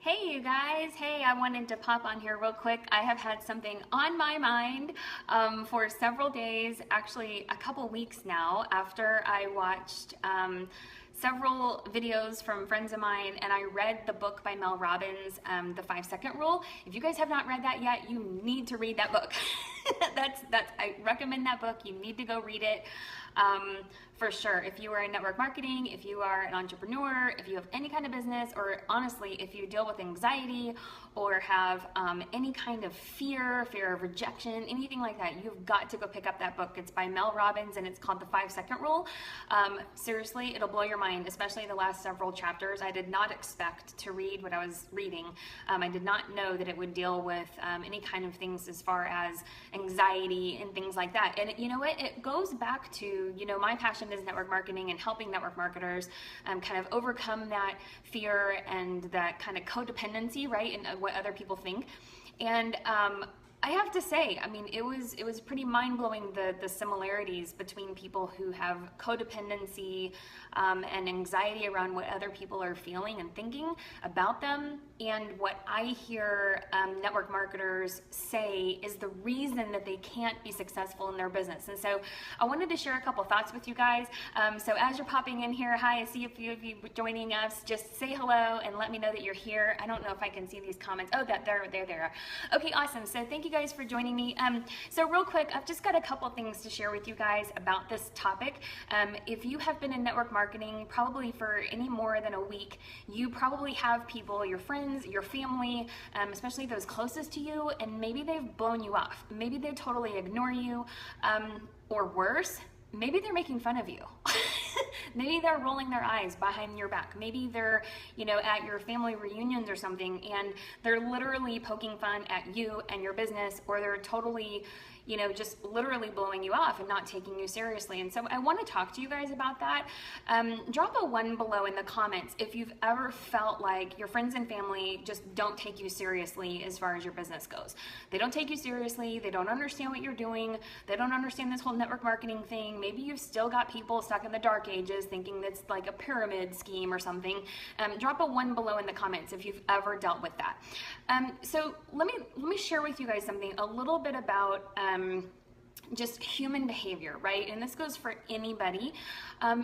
Hey you guys, hey, I wanted to pop on here real quick. I have had something on my mind for several days, actually a couple weeks now, after I watched several videos from friends of mine and I read the book by Mel Robbins, The 5 Second Rule. If you guys have not read that yet, you need to read that book. I recommend that book. You need to go read it. For sure. If you are in network marketing, if you are an entrepreneur, if you have any kind of business, or honestly, if you deal with anxiety or have any kind of fear of rejection, anything like that, you've got to go pick up that book. It's by Mel Robbins and it's called The 5 Second Rule. Seriously, it'll blow your mind, especially the last several chapters. I did not expect to read what I was reading. I did not know that it would deal with any kind of things as far as anxiety and things like that. And you know what? It goes back to, my passion is network marketing and helping network marketers kind of overcome that fear and that kind of codependency, right? And what other people think. And I have to say, it was pretty mind-blowing, the similarities between people who have codependency and anxiety around what other people are feeling and thinking about them, and what I hear network marketers say is the reason that they can't be successful in their business. And so I wanted to share a couple thoughts with you guys. So as you're popping in here, hi, I see a few of you joining us. Just say hello and let me know that you're here. I don't know if I can see these comments. Oh, there they are. Okay, awesome. So thank you guys for joining me. So real quick, I've just got a couple things to share with you guys about this topic. If you have been in network marketing probably for any more than a week, you probably have people, your friends, your family, especially those closest to you, and maybe they've blown you off. Maybe they totally ignore you, or worse, maybe they're making fun of you. Maybe they're rolling their eyes behind your back. Maybe they're, at your family reunions or something, and they're literally poking fun at you and your business, or they're totally, just literally blowing you off and not taking you seriously. And so I want to talk to you guys about that. Drop a 1 below in the comments if you've ever felt like your friends and family just don't take you seriously as far as your business goes. They don't take you seriously. They don't understand what you're doing. They don't understand this whole network marketing thing. Maybe you've still got people stuck in the dark ages thinking that's like a pyramid scheme or something. Drop a 1 below in the comments if you've ever dealt with that. So let me share with you guys something a little bit about just human behavior, right? And this goes for anybody.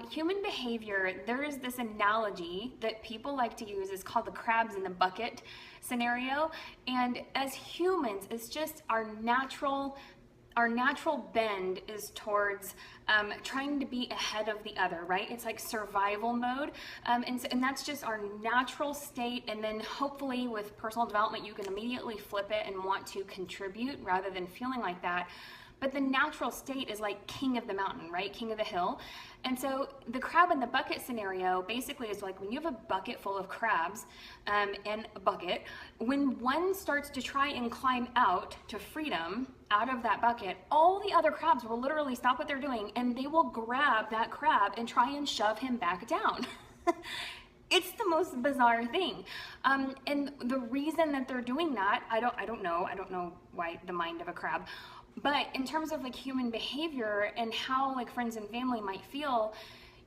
Human behavior, there is this analogy that people like to use. It's called the crabs in the bucket scenario. And as humans, it's just our natural bend is towards trying to be ahead of the other, right? It's like survival mode. And that's just our natural state. And then hopefully with personal development, you can immediately flip it and want to contribute rather than feeling like that. But the natural state is like king of the mountain, right? King of the hill. And so the crab in the bucket scenario basically is like when you have a bucket full of crabs and a bucket, when one starts to try and climb out to freedom out of that bucket, all the other crabs will literally stop what they're doing and they will grab that crab and try and shove him back down. It's the most bizarre thing. And the reason that they're doing that, I don't know why the mind of a crab. But in terms of like human behavior and how like friends and family might feel,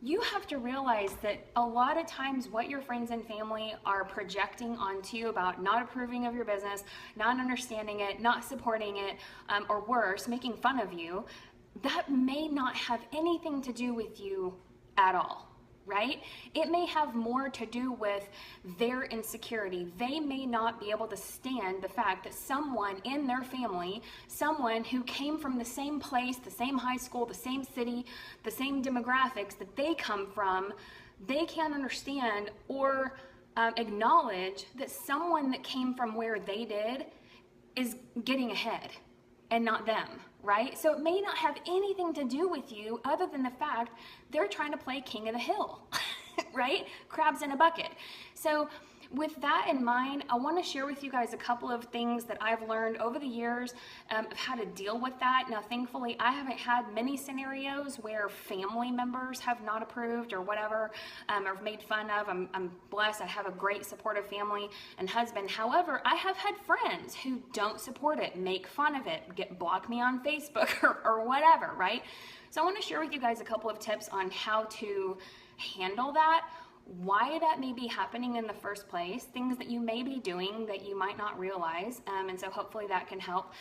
you have to realize that a lot of times what your friends and family are projecting onto you about not approving of your business, not understanding it, not supporting it, or worse, making fun of you, that may not have anything to do with you at all. Right? It may have more to do with their insecurity. They may not be able to stand the fact that someone in their family, someone who came from the same place, the same high school, the same city, the same demographics that they come from, they can't understand or acknowledge that someone that came from where they did is getting ahead and not them, right? So it may not have anything to do with you other than the fact they're trying to play king of the hill, right? Crabs in a bucket. So with that in mind, I want to share with you guys a couple of things that I've learned over the years of how to deal with that. Now, thankfully, I haven't had many scenarios where family members have not approved or whatever, or made fun of. I'm blessed. I have a great supportive family and husband. However, I have had friends who don't support it, make fun of it, block me on Facebook or whatever, right? So I want to share with you guys a couple of tips on how to handle that why that may be happening in the first place, things that you may be doing that you might not realize. And so hopefully that can help.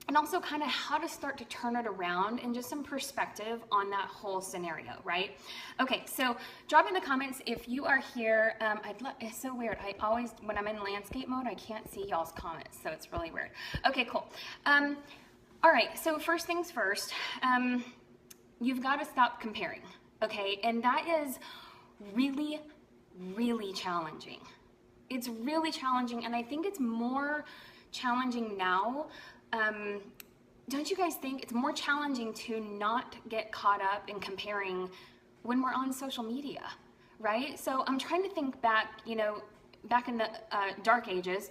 And also kind of how to start to turn it around and just some perspective on that whole scenario, right? Okay, so drop in the comments if you are here. It's so weird. I always, when I'm in landscape mode, I can't see y'all's comments, so it's really weird. Okay, cool. All right, so first things first, you've got to stop comparing, okay? And that is really, really challenging. It's really challenging, and I think it's more challenging now. Don't you guys think it's more challenging to not get caught up in comparing when we're on social media, right? So I'm trying to think back, back in the dark ages,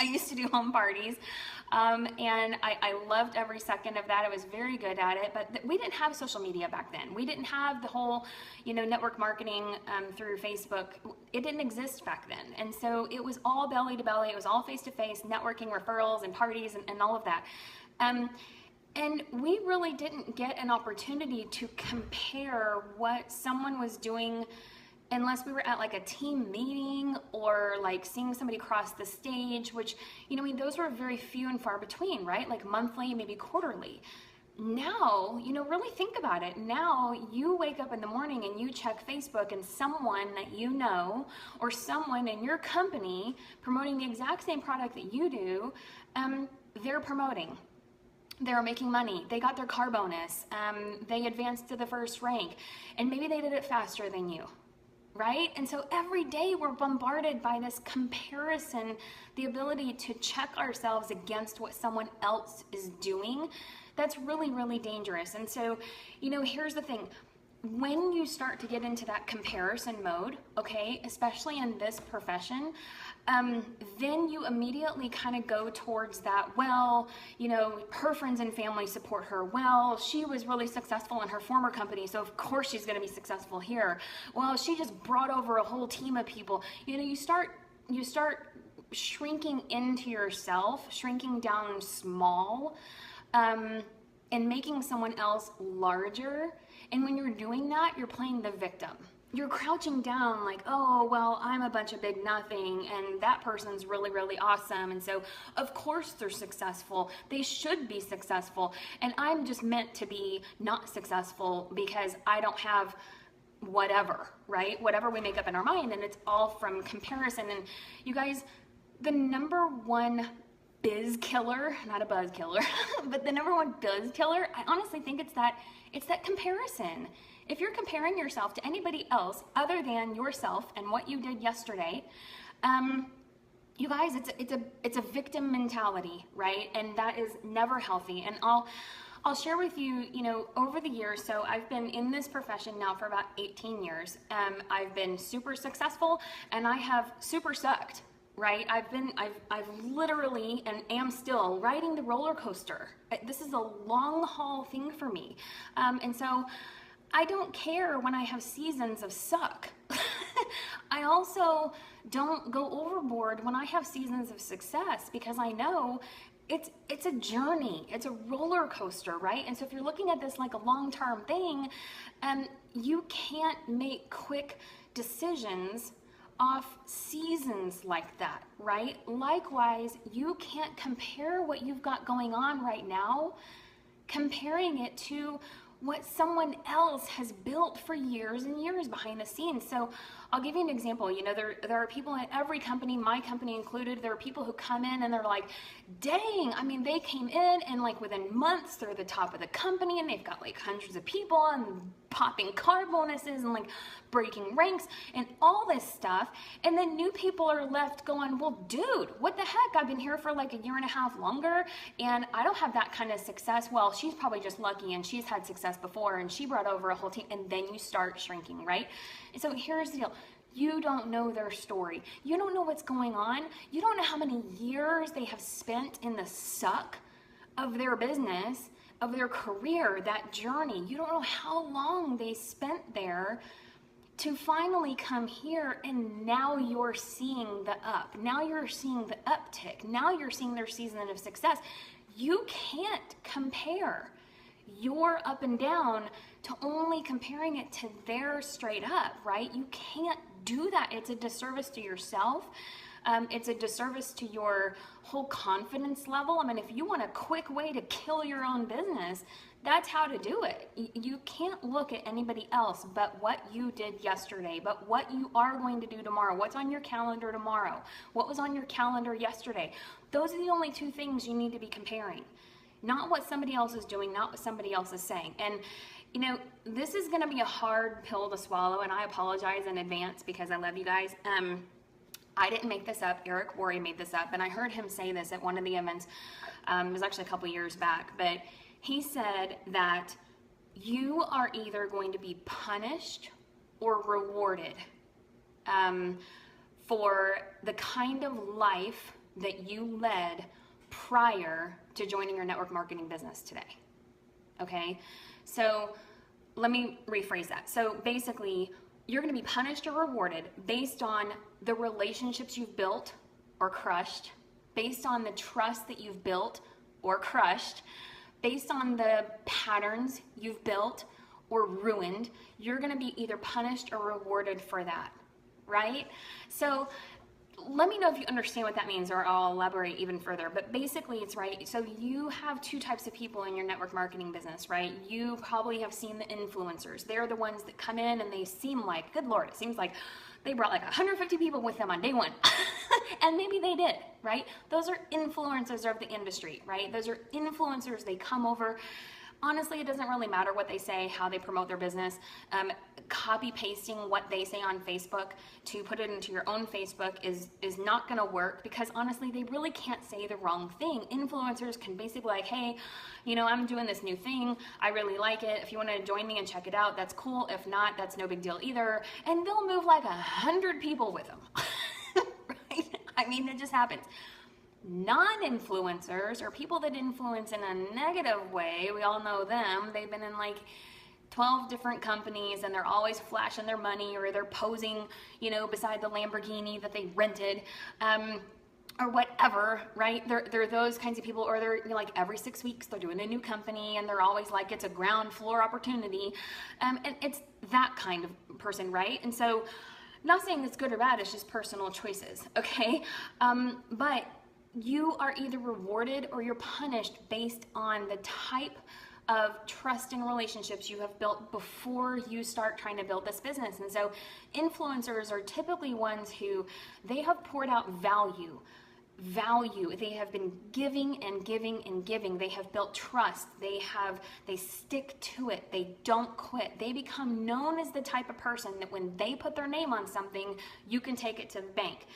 I used to do home parties, and I loved every second of that. I was very good at it, but we didn't have social media back then. We didn't have the whole, network marketing through Facebook. It didn't exist back then. And so it was all belly to belly. It was all face-to-face, networking, referrals, and parties, and all of that. And we really didn't get an opportunity to compare what someone was doing unless we were at like a team meeting or like seeing somebody cross the stage, which, those were very few and far between, right? Like monthly, maybe quarterly. Now, really think about it. Now you wake up in the morning and you check Facebook and someone that you know or someone in your company promoting the exact same product that you do, they're promoting. They're making money. They got their car bonus. They advanced to the first rank. And maybe they did it faster than you. Right? And so every day we're bombarded by this comparison, the ability to check ourselves against what someone else is doing. That's really, really dangerous. And so, here's the thing. When you start to get into that comparison mode, okay, especially in this profession, then you immediately kind of go towards that, well, her friends and family support her. Well, she was really successful in her former company, so of course she's going to be successful here. Well, she just brought over a whole team of people. You start shrinking into yourself, shrinking down small, and making someone else larger. And when you're doing that, you're playing the victim. You're crouching down like, oh, well, I'm a bunch of big nothing, and that person's really, really awesome. And so, of course, they're successful. They should be successful. And I'm just meant to be not successful because I don't have whatever, right? Whatever we make up in our mind. And it's all from comparison. And you guys, the number one biz killer, not a buzz killer, but the number one buzz killer, I honestly think it's that comparison. If you're comparing yourself to anybody else other than yourself and what you did yesterday, you guys, it's a victim mentality, right? And that is never healthy. And I'll share with you, over the years, so I've been in this profession now for about 18 years. I've been super successful and I have super sucked, right? I've literally and am still riding the roller coaster. This is a long haul thing for me. And so I don't care when I have seasons of suck. I also don't go overboard when I have seasons of success because I know it's a journey. It's a roller coaster, right? And so if you're looking at this like a long-term thing, you can't make quick decisions off seasons like that, right? Likewise, you can't compare what you've got going on right now, comparing it to what someone else has built for years and years behind the scenes. So I'll give you an example. There are people in every company, my company included, there are people who come in and they're like, dang, they came in and like within months they're the top of the company and they've got like hundreds of people and popping car bonuses and like breaking ranks and all this stuff. And then new people are left going, well, dude, what the heck? I've been here for like a year and a half longer and I don't have that kind of success. Well, she's probably just lucky and she's had success before and she brought over a whole team, and then you start shrinking, right? And so here's the deal. You don't know their story. You don't know what's going on. You don't know how many years they have spent in the suck of their business, of their career, that journey. You don't know how long they spent there to finally come here, and now you're seeing the up. Now you're seeing the uptick. Now you're seeing their season of success. You can't compare your up and down to only comparing it to theirs straight up, right? You can't do that. It's a disservice to yourself. It's a disservice to your whole confidence level. I mean, if you want a quick way to kill your own business, that's how to do it. You can't look at anybody else but what you did yesterday, but what you are going to do tomorrow, what's on your calendar tomorrow, what was on your calendar yesterday. Those are the only two things you need to be comparing. Not what somebody else is doing, not what somebody else is saying. And you know, this is going to be a hard pill to swallow, and I apologize in advance because I love you guys. I didn't make this up. Eric Worre made this up, and I heard him say this at one of the events. It was actually a couple years back, but he said that you are either going to be punished or rewarded for the kind of life that you led prior to joining your network marketing business today. Okay, so let me rephrase that. So basically, you're going to be punished or rewarded based on the relationships you've built or crushed, based on the trust that you've built or crushed, based on the patterns you've built or ruined. You're going to be either punished or rewarded for that, right? So let me know if you understand what that means, or I'll elaborate even further. But basically, it's right. So you have two types of people in your network marketing business, right? You probably have seen the influencers. They're the ones that come in and they seem like, good Lord, it seems like they brought like 150 people with them on day one. And maybe they did, right? Those are influencers of the industry, right? Those are influencers. They come over. Honestly, it doesn't really matter what they say, how they promote their business. Copy pasting what they say on Facebook to put it into your own Facebook is not going to work, because honestly, they really can't say the wrong thing. Influencers can basically be like, hey, you know, I'm doing this new thing. I really like it. If you want to join me and check it out, that's cool. If not, that's no big deal either. And they'll move like 100 people with them. Right? I mean, it just happens. Non-influencers, or people that influence in a negative way, we all know them. They've been in like 12 different companies and they're always flashing their money, or they're posing, you know, beside the Lamborghini that they rented, or whatever, right? They're those kinds of people. Or they're, you know, like every 6 weeks they're doing a new company and they're always like it's a ground floor opportunity, and it's that kind of person, right? And so, not saying it's good or bad, it's just personal choices, okay? But you are either rewarded or you're punished based on the type of trust and relationships you have built before you start trying to build this business. And so influencers are typically ones who they have poured out value. They have been giving and giving and giving. They have built trust. They stick to it. They don't quit. They become known as the type of person that when they put their name on something, you can take it to the bank.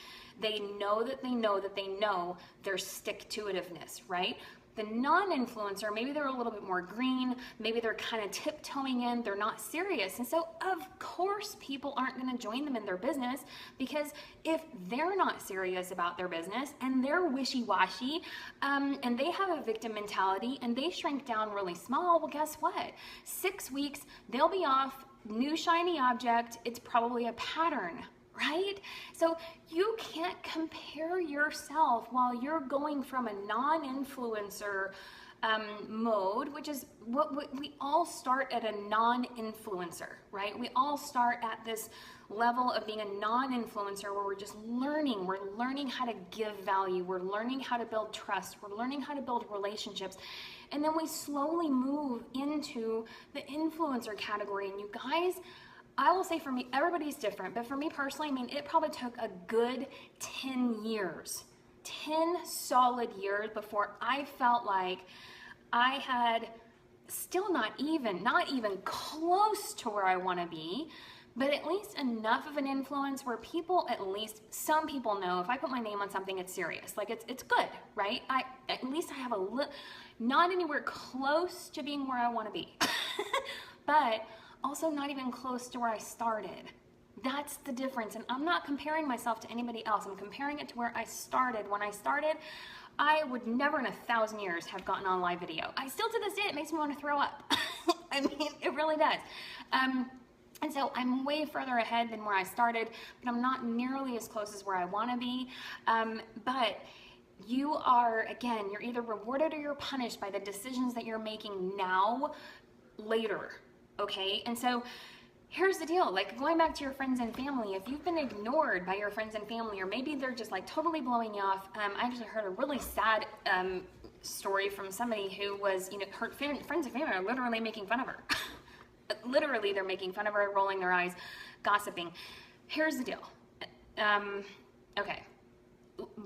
They know that they know that they know their stick-to-itiveness, right? The non-influencer, maybe they're a little bit more green, maybe they're kind of tiptoeing in, they're not serious. And so, of course, people aren't going to join them in their business, because if they're not serious about their business and they're wishy-washy, and they have a victim mentality and they shrink down really small, well, guess what? 6 weeks, they'll be off, new shiny object. It's probably a pattern, right? So you can't compare yourself while you're going from a non-influencer mode, which is what we all start at a non-influencer, right? We all start at this level of being a non-influencer where we're just learning. We're learning how to give value. We're learning how to build trust. We're learning how to build relationships. And then we slowly move into the influencer category. And you guys, I will say, for me, everybody's different, but for me personally, I mean, it probably took a good 10 years, 10 solid years before I felt like I had still not even close to where I want to be, but at least enough of an influence where people, at least some people, know if I put my name on something, it's serious. Like it's good, right? At least I have a little, not anywhere close to being where I want to be, but also not even close to where I started. That's the difference. And I'm not comparing myself to anybody else. I'm comparing it to where I started. When I started, I would never in 1,000 years have gotten on live video. I still, to this day, it makes me want to throw up. I mean, it really does. And so I'm way further ahead than where I started, but I'm not nearly as close as where I want to be. But you are, again, you're either rewarded or you're punished by the decisions that you're making now, later. okay? And so here's the deal, like going back to your friends and family, if you've been ignored by your friends and family, or maybe they're just like totally blowing you off. I actually heard a really sad story from somebody who was, her friends and family are literally making fun of her. Literally, they're making fun of her, rolling their eyes, gossiping. Here's the deal. Okay,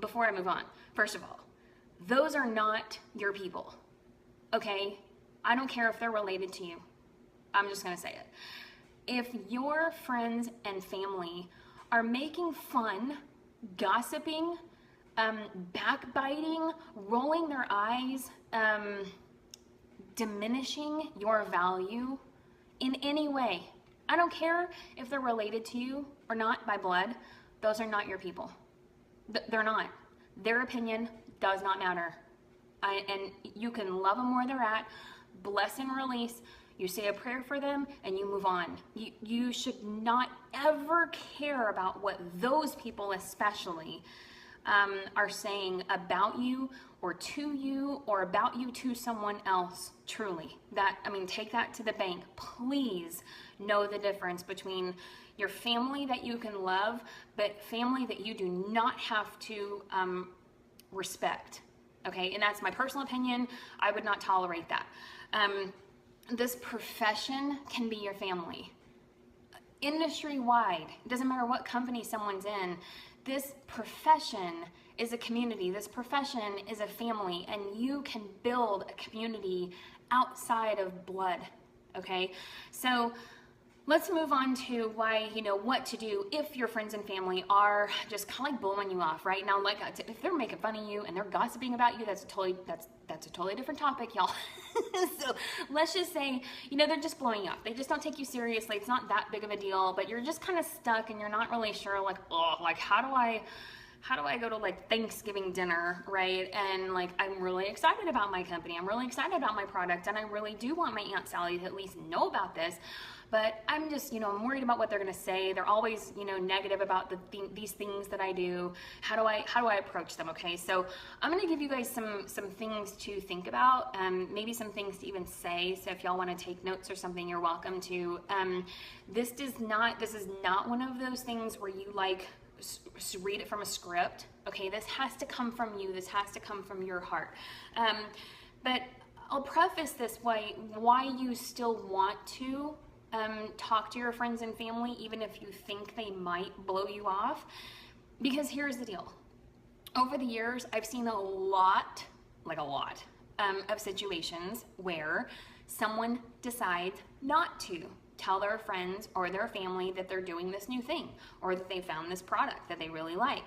before I move on, first of all, those are not your people, okay? I don't care if they're related to you. I'm just gonna say it. If your friends and family are making fun, gossiping, backbiting, rolling their eyes, diminishing your value in any way, I don't care if they're related to you or not by blood, those are not your people. They're not. Their opinion does not matter. And you can love them where they're at, bless and release. You say a prayer for them and you move on. You should not ever care about what those people especially are saying about you or to you or about you to someone else. Truly, take that to the bank. Please know the difference between your family that you can love, but family that you do not have to respect. Okay, and that's my personal opinion. I would not tolerate that. This profession can be your family. Industry-wide, it doesn't matter what company someone's in, this profession is a community. This profession is a family, and you can build a community outside of blood, okay? So let's move on to why, what to do if your friends and family are just kind of like blowing you off right now. Like if they're making fun of you and they're gossiping about you, that's a totally different topic, y'all. So let's just say, they're just blowing you off. They just don't take you seriously. It's not that big of a deal, but you're just kind of stuck and you're not really sure, like, oh, like how do I go to like Thanksgiving dinner, right? And like, I'm really excited about my company. I'm really excited about my product. And I really do want my Aunt Sally to at least know about this. But I'm just, I'm worried about what they're going to say. They're always, negative about these things that I do. How do I approach them? Okay. So I'm going to give you guys some things to think about, maybe some things to even say. So if y'all want to take notes or something, you're welcome to. This is not one of those things where you like read it from a script. Okay. This has to come from you. This has to come from your heart. But I'll preface this why you still want to talk to your friends and family, even if you think they might blow you off. Because here's the deal. Over the years, I've seen a lot of situations where someone decides not to tell their friends or their family that they're doing this new thing or that they found this product that they really like.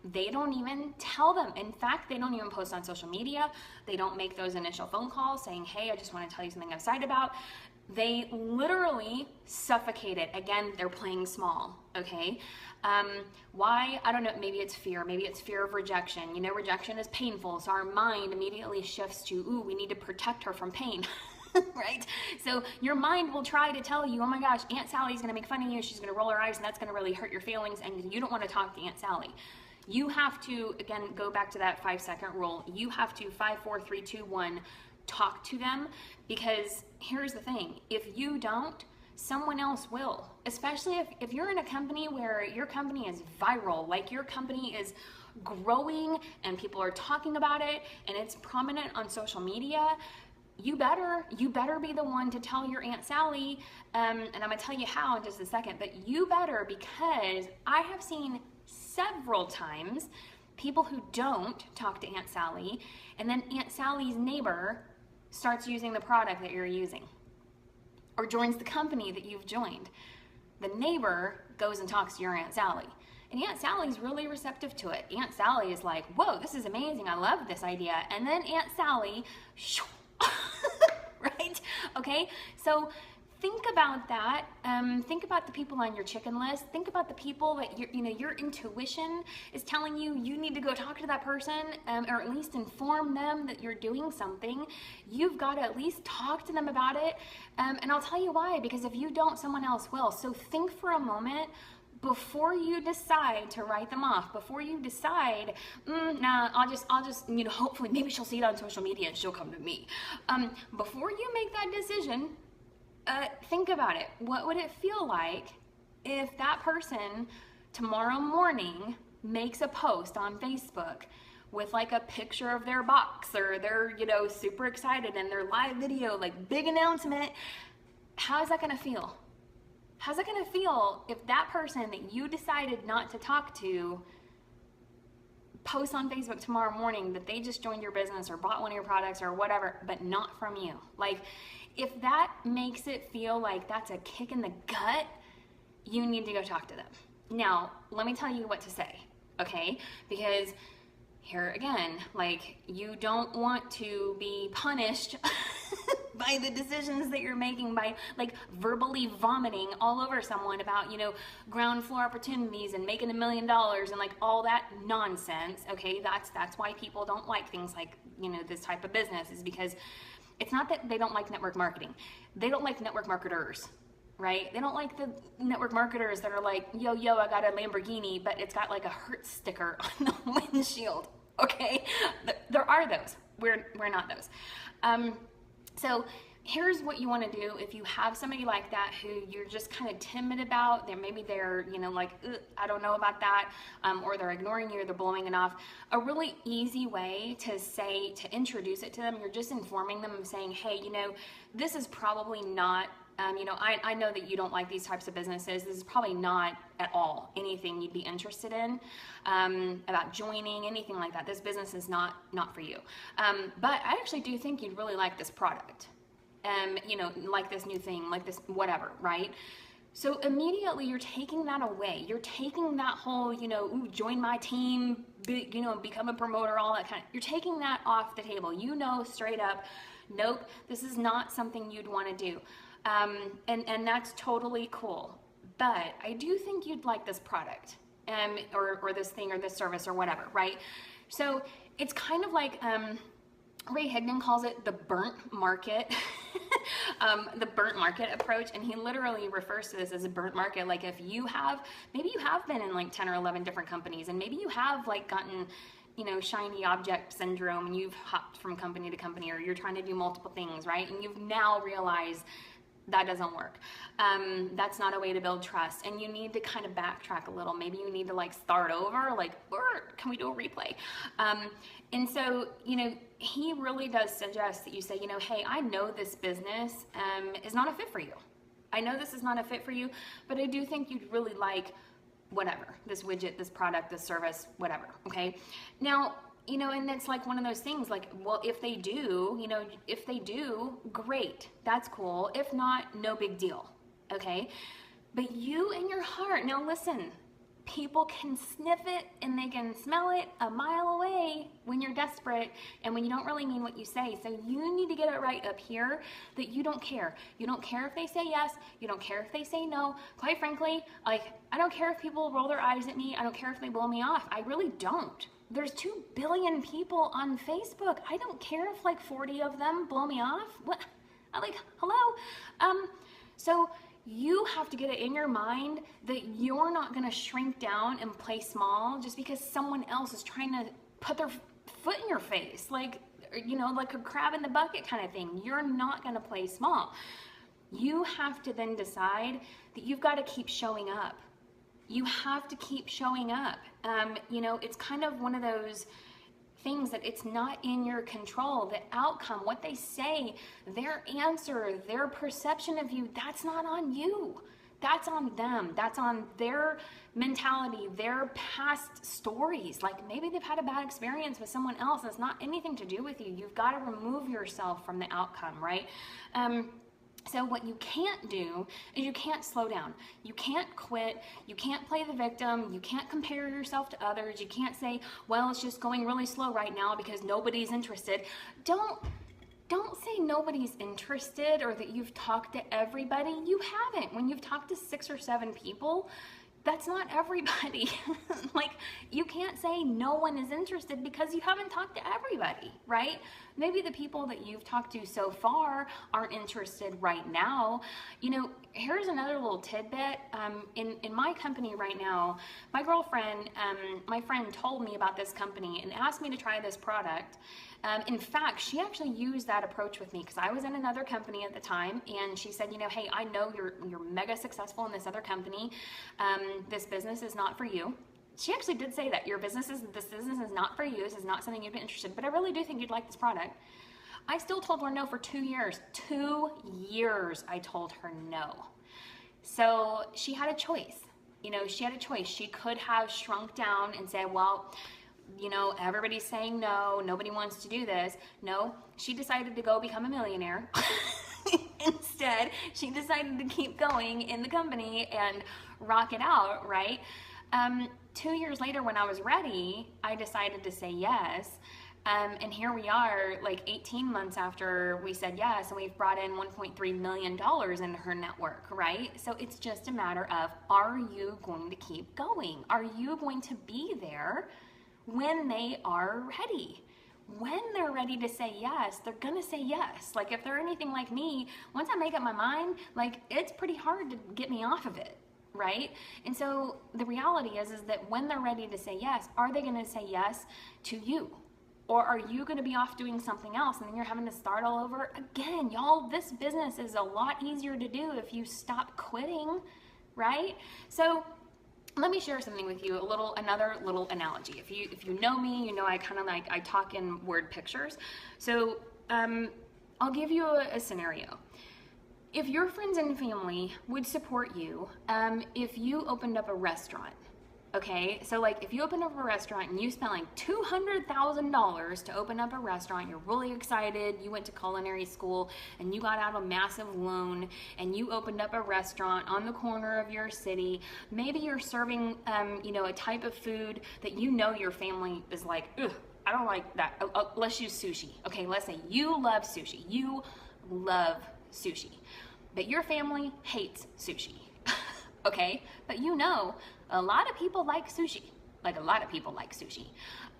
They don't even tell them. In fact, they don't even post on social media. They don't make those initial phone calls saying, hey, I just want to tell you something I'm excited about. They literally suffocate it. Again, they're playing small, okay? Why? I don't know. Maybe it's fear. Maybe it's fear of rejection. Rejection is painful, so our mind immediately shifts to, ooh, we need to protect her from pain, right? So your mind will try to tell you, oh my gosh, Aunt Sally's going to make fun of you. She's going to roll her eyes, and that's going to really hurt your feelings, and you don't want to talk to Aunt Sally. You have to, again, go back to that 5-second rule. You have to 5, 4, 3, 2, 1, talk to them, because here's the thing, if you don't, someone else will. Especially if you're in a company where your company is viral, like your company is growing and people are talking about it and it's prominent on social media, you better be the one to tell your Aunt Sally, and I'm gonna tell you how in just a second, but you better, because I have seen several times people who don't talk to Aunt Sally, and then Aunt Sally's neighbor starts using the product that you're using or joins the company that you've joined. The neighbor goes and talks to your Aunt Sally, and Aunt Sally's really receptive to it. Aunt Sally is like, whoa, this is amazing. I love this idea. And then Aunt Sally, right? Okay. So think about that. Think about the people on your chicken list. Think about the people that your intuition is telling you need to go talk to that person, or at least inform them that you're doing something. You've got to at least talk to them about it. And I'll tell you why, because if you don't, someone else will. So think for a moment before you decide to write them off, before you decide, nah, I'll just, hopefully maybe she'll see it on social media and she'll come to me. Before you make that decision, Think about it. What would it feel like if that person tomorrow morning makes a post on Facebook with like a picture of their box, or they're, super excited and their live video, like big announcement? How's that gonna feel? How's it gonna feel if that person that you decided not to talk to posts on Facebook tomorrow morning that they just joined your business or bought one of your products or whatever, but not from you? Like, if that makes it feel like that's a kick in the gut, you need to go talk to them. Now, let me tell you what to say, okay? Because here again, like, you don't want to be punished by the decisions that you're making, by like verbally vomiting all over someone about, ground floor opportunities and making $1 million and like all that nonsense. Okay, that's why people don't like things like, this type of business, is because it's not that they don't like network marketing. They don't like network marketers, right? They don't like the network marketers that are like, yo, I got a Lamborghini, but it's got like a Hertz sticker on the windshield. Okay, there are those. We're not those. So here's what you want to do if you have somebody like that who you're just kind of timid about. Maybe they're like, I don't know about that, or they're ignoring you, or they're blowing it off. A really easy way to introduce it to them, you're just informing them and saying, hey, this is probably not, I know that you don't like these types of businesses. This is probably not at all anything you'd be interested in, about joining, anything like that. This business is not for you. But I actually do think you'd really like this product. Like this new thing, like this whatever, right? So immediately you're taking that away. You're taking that whole, join my team, become a promoter, all that you're taking that off the table. Straight up, nope, this is not something you'd want to do. And that's totally cool. But I do think you'd like this product, or this thing or this service or whatever, right? So it's kind of like, Ray Higdon calls it the burnt market, the burnt market approach. And he literally refers to this as a burnt market. Like, if maybe you have been in like 10 or 11 different companies, and maybe you have like gotten, shiny object syndrome, and you've hopped from company to company, or you're trying to do multiple things, right? And you've now realized that doesn't work. That's not a way to build trust. And you need to kind of backtrack a little. Maybe you need to like start over, like, or can we do a replay? And so, he really does suggest that you say, hey, I know this business is not a fit for you. I know this is not a fit for you, but I do think you'd really like whatever, this widget, this product, this service, whatever, okay? Now, and it's like one of those things, like, well, if they do, great, that's cool. If not, no big deal, okay? But you in your heart, now listen, people can sniff it and they can smell it a mile away when you're desperate and when you don't really mean what you say. So you need to get it right up here that you don't care. You don't care if they say yes. You don't care if they say no. Quite frankly, like, I don't care if people roll their eyes at me. I don't care if they blow me off. I really don't. There's 2 billion people on Facebook. I don't care if like 40 of them blow me off. What? Hello? So you have to get it in your mind that you're not going to shrink down and play small just because someone else is trying to put their foot in your face, like a crab in the bucket kind of thing. You're not going to play small. You have to then decide that you've got to keep showing up. You have to keep showing up. It's kind of one of those things that it's not in your control. The outcome, what they say, their answer, their perception of you, that's not on you. That's on them. That's on their mentality, their past stories. Like, maybe they've had a bad experience with someone else. It's not anything to do with you. You've got to remove yourself from the outcome, right? So what you can't do is you can't slow down. You can't quit. You can't play the victim. You can't compare yourself to others. You can't say, well, it's just going really slow right now because nobody's interested. Don't say nobody's interested or that you've talked to everybody. You haven't. When you've talked to 6 or 7 people, that's not everybody. Like, You can't say no one is interested because you haven't talked to everybody, right? Maybe the people that you've talked to so far aren't interested right now. You know, here's another little tidbit. In my company right now, my girlfriend, my friend told me about this company and asked me to try this product. In fact, she actually used that approach with me because I was in another company at the time, and she said, you know, hey, I know you're mega successful in this other company. This business is not for you. She actually did say that this business is not for you. This is not something you'd be interested in, but I really do think you'd like this product. I still told her no for 2 years. 2 years I told her no. So she had a choice. You know, she had a choice. She could have shrunk down and said, well, you know, everybody's saying no, nobody wants to do this. No, she decided to go become a millionaire. Instead, she decided to keep going in the company and rock it out, right? 2 years later, when I was ready, I decided to say yes. And here we are, like 18 months after we said yes, and we've brought in $1.3 million into her network, right? So it's just a matter of, are you going to keep going? Are you going to be there when they are ready? When they're ready to say yes, they're gonna say yes. Like if they're anything like me, once I make up my mind, like it's pretty hard to get me off of it, right? And so the reality is that when they're ready to say yes, are they gonna say yes to you? Or are you gonna be off doing something else and then you're having to start all over again? Y'all, this business is a lot easier to do if you stop quitting, right? So let me share something with you, another little analogy. If you know me, you know I kind of like, I talk in word pictures. So I'll give you a scenario. If your friends and family would support you if you opened up a restaurant, okay? So like if you open up a restaurant and you spent like $200,000 to open up a restaurant, you're really excited, you went to culinary school and you got out a massive loan and you opened up a restaurant on the corner of your city. Maybe you're serving, you know, a type of food that you know your family is like, ugh, I don't like that. Let's use sushi. Okay, let's say you love sushi. You love sushi, but your family hates sushi. Okay, but you know, a lot of people like sushi. Like a lot of people like sushi.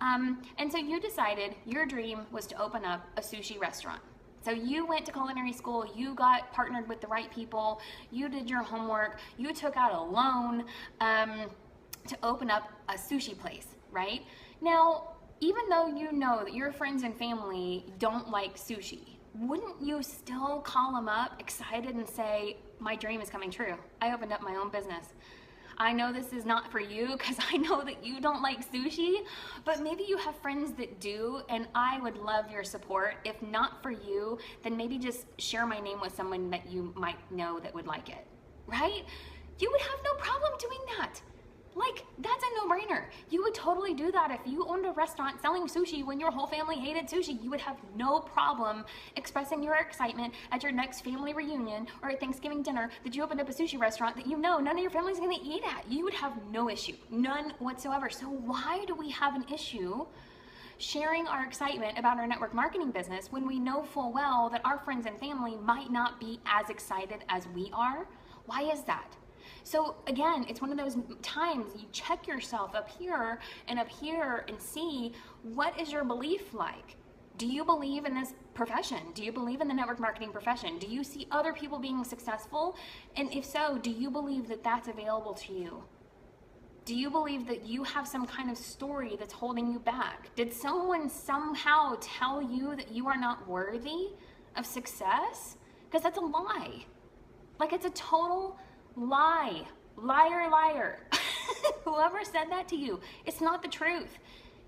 And so you decided your dream was to open up a sushi restaurant. So you went to culinary school, you got partnered with the right people, you did your homework, you took out a loan to open up a sushi place, right? Now, even though you know that your friends and family don't like sushi, wouldn't you still call them up excited and say, my dream is coming true. I opened up my own business. I know this is not for you because I know that you don't like sushi, but maybe you have friends that do, and I would love your support. If not for you, then maybe just share my name with someone that you might know that would like it, right? You would have no problem doing that. Like, that's a no-brainer. You would totally do that if you owned a restaurant selling sushi when your whole family hated sushi. You would have no problem expressing your excitement at your next family reunion or at Thanksgiving dinner that you opened up a sushi restaurant that you know none of your family's gonna eat at. You would have no issue, none whatsoever. So why do we have an issue sharing our excitement about our network marketing business when we know full well that our friends and family might not be as excited as we are? Why is that? So again, it's one of those times you check yourself up here and see, what is your belief like? Do you believe in this profession? Do you believe in the network marketing profession? Do you see other people being successful? And if so, do you believe that that's available to you? Do you believe that you have some kind of story that's holding you back? Did someone somehow tell you that you are not worthy of success? Because that's a lie. Like, it's a total lie. Liar, liar. Whoever said that to you, it's not the truth.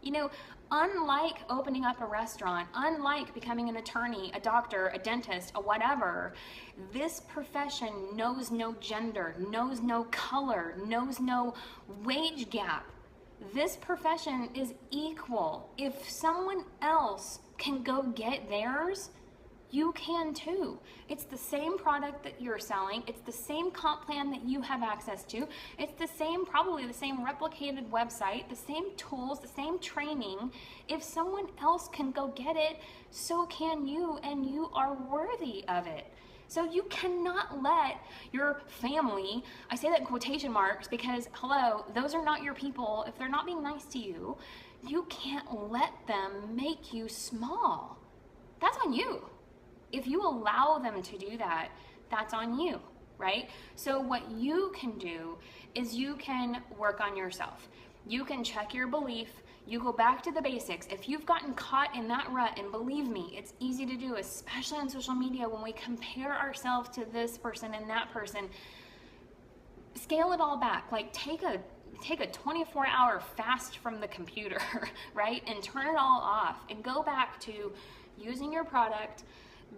You know, unlike opening up a restaurant, unlike becoming an attorney, a doctor, a dentist, a whatever, this profession knows no gender, knows no color, knows no wage gap. This profession is equal. If someone else can go get theirs, you can too. It's the same product that you're selling. It's the same comp plan that you have access to. It's the same, probably the same replicated website, the same tools, the same training. If someone else can go get it, so can you, and you are worthy of it. So you cannot let your family, I say that in quotation marks because, hello, those are not your people. If they're not being nice to you, you can't let them make you small. That's on you. If you allow them to do that, that's on you, right? So what you can do is you can work on yourself. You can check your belief. You go back to the basics. If you've gotten caught in that rut, and believe me, it's easy to do, especially on social media when we compare ourselves to this person and that person, scale it all back. Like take a 24-hour fast from the computer, right? And turn it all off and go back to using your product.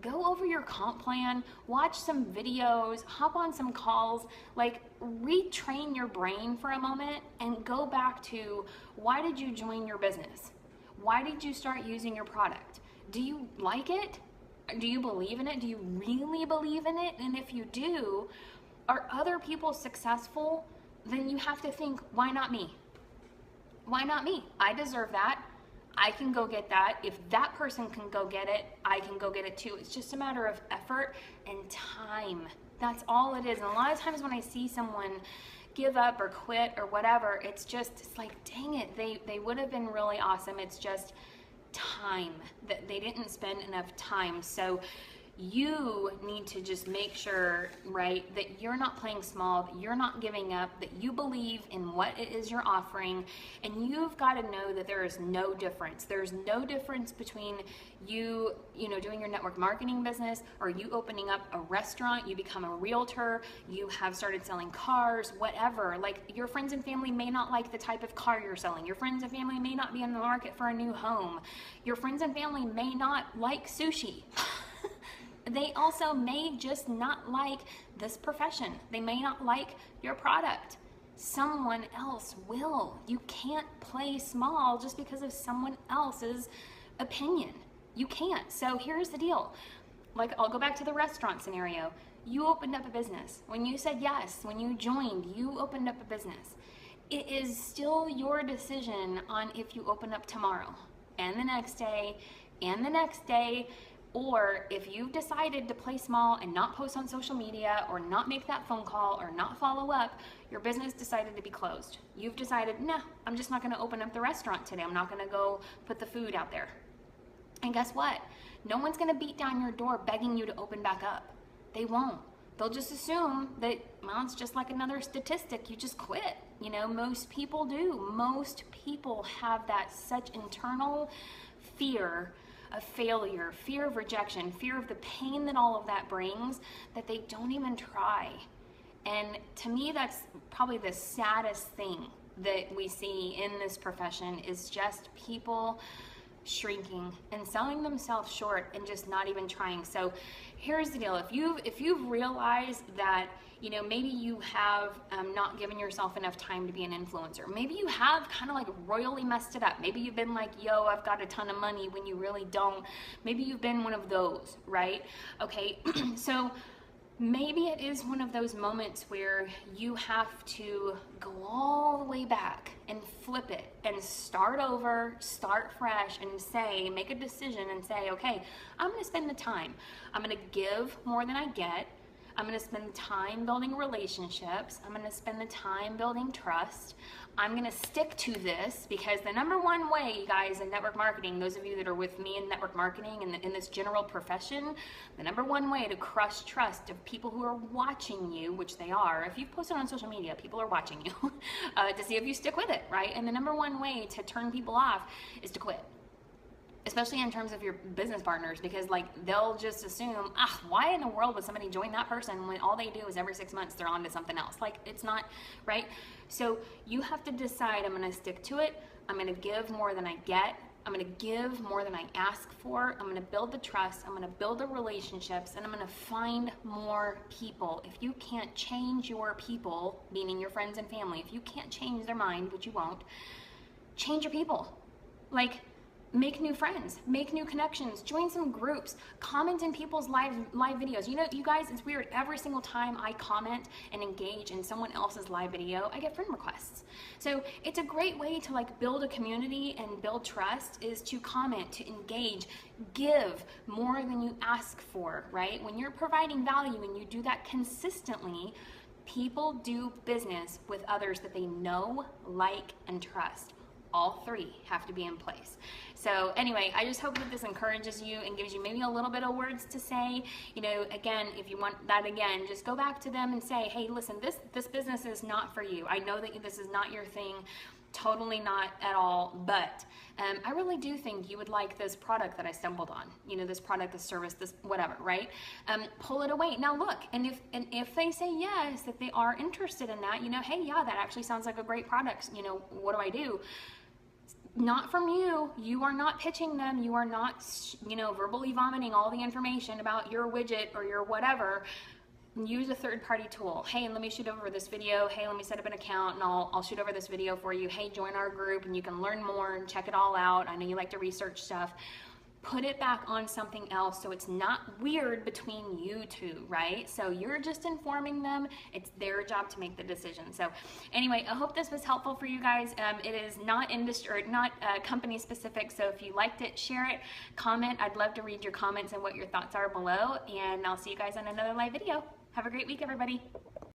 Go over your comp plan, watch some videos, hop on some calls, like retrain your brain for a moment and go back to, why did you join your business? Why did you start using your product? Do you like it? Do you believe in it? Do you really believe in it? And if you do, are other people successful? Then you have to think, why not me? Why not me? I deserve that. I can go get that. If that person can go get it, I can go get it too. It's just a matter of effort and time. That's all it is. And a lot of times when I see someone give up or quit or whatever, it's like, dang it, they would have been really awesome. It's just time, that they didn't spend enough time. So you need to just make sure, right, that you're not playing small, that you're not giving up, that you believe in what it is you're offering, and you've got to know that there is no difference. There's no difference between you doing your network marketing business or you opening up a restaurant, you become a realtor, you have started selling cars, whatever. Like, your friends and family may not like the type of car you're selling. Your friends and family may not be in the market for a new home. Your friends and family may not like sushi. They also may just not like this profession. They may not like your product. Someone else will. You can't play small just because of someone else's opinion. You can't. So here's the deal. Like, I'll go back to the restaurant scenario. You opened up a business. When you said yes, when you joined, you opened up a business. It is still your decision on if you open up tomorrow and the next day and the next day. Or if you've decided to play small and not post on social media or not make that phone call or not follow up, your business decided to be closed. You've decided, nah, I'm just not going to open up the restaurant today. I'm not going to go put the food out there. And guess what? No one's going to beat down your door begging you to open back up. They won't. They'll just assume that, well, it's just like another statistic. You just quit. Most people do. Most people have that such internal fear of failure, fear of rejection, fear of the pain that all of that brings, that they don't even try. And to me, that's probably the saddest thing that we see in this profession, is just people shrinking and selling themselves short and just not even trying. So here's the deal. If you've realized that maybe you have not given yourself enough time to be an influencer. Maybe you have kind of like royally messed it up. Maybe you've been like, yo, I've got a ton of money when you really don't. Maybe you've been one of those, right? Okay, so maybe it is one of those moments where you have to go all the way back and flip it and start over, start fresh, and make a decision and say, okay, I'm going to spend the time. I'm going to give more than I get. I'm going to spend time building relationships. I'm going to spend the time building trust. I'm going to stick to this, because the number one way, you guys, in network marketing, those of you that are with me in network marketing and in this general profession, the number one way to crush trust of people who are watching you, which they are, if you've posted on social media, people are watching you to see if you stick with it, right? And the number one way to turn people off is to quit. Especially in terms of your business partners, because like they'll just assume, why in the world would somebody join that person when all they do is every 6 months they're on to something else? Like, it's not right. So you have to decide, I'm going to stick to it. I'm going to give more than I get. I'm going to give more than I ask for. I'm going to build the trust. I'm going to build the relationships, and I'm going to find more people. If you can't change your people, meaning your friends and family, if you can't change their mind, which you won't, change your people. Like, make new friends, make new connections, join some groups, comment in people's live videos. You know, you guys, it's weird. Every single time I comment and engage in someone else's live video, I get friend requests. So it's a great way to like build a community and build trust, is to comment, to engage, give more than you ask for, right? When you're providing value and you do that consistently, people do business with others that they know, like, and trust. All three have to be in place. So anyway, I just hope that this encourages you and gives you maybe a little bit of words to say. You know, again, if you want that again, just go back to them and say, hey, listen, this business is not for you. I know that this is not your thing. Totally not at all, but I really do think you would like this product that I stumbled on. You know, this product, this service, this whatever, right? Pull it away. Now look, and if they say yes, if they are interested in that, you know, hey, yeah, that actually sounds like a great product. You know, what do I do? Not from you. You are not pitching them. You are not, you know, verbally vomiting all the information about your widget or your whatever. Use a third-party tool. Hey, let me shoot over this video. Hey, let me set up an account and I'll shoot over this video for you. Hey, join our group and you can learn more and check it all out. I know you like to research stuff. Put it back on something else so it's not weird between you two, right? So you're just informing them. It's their job to make the decision. So anyway, I hope this was helpful for you guys. It is not industry or not company specific. So if you liked it, share it, comment. I'd love to read your comments and what your thoughts are below. And I'll see you guys on another live video. Have a great week, everybody.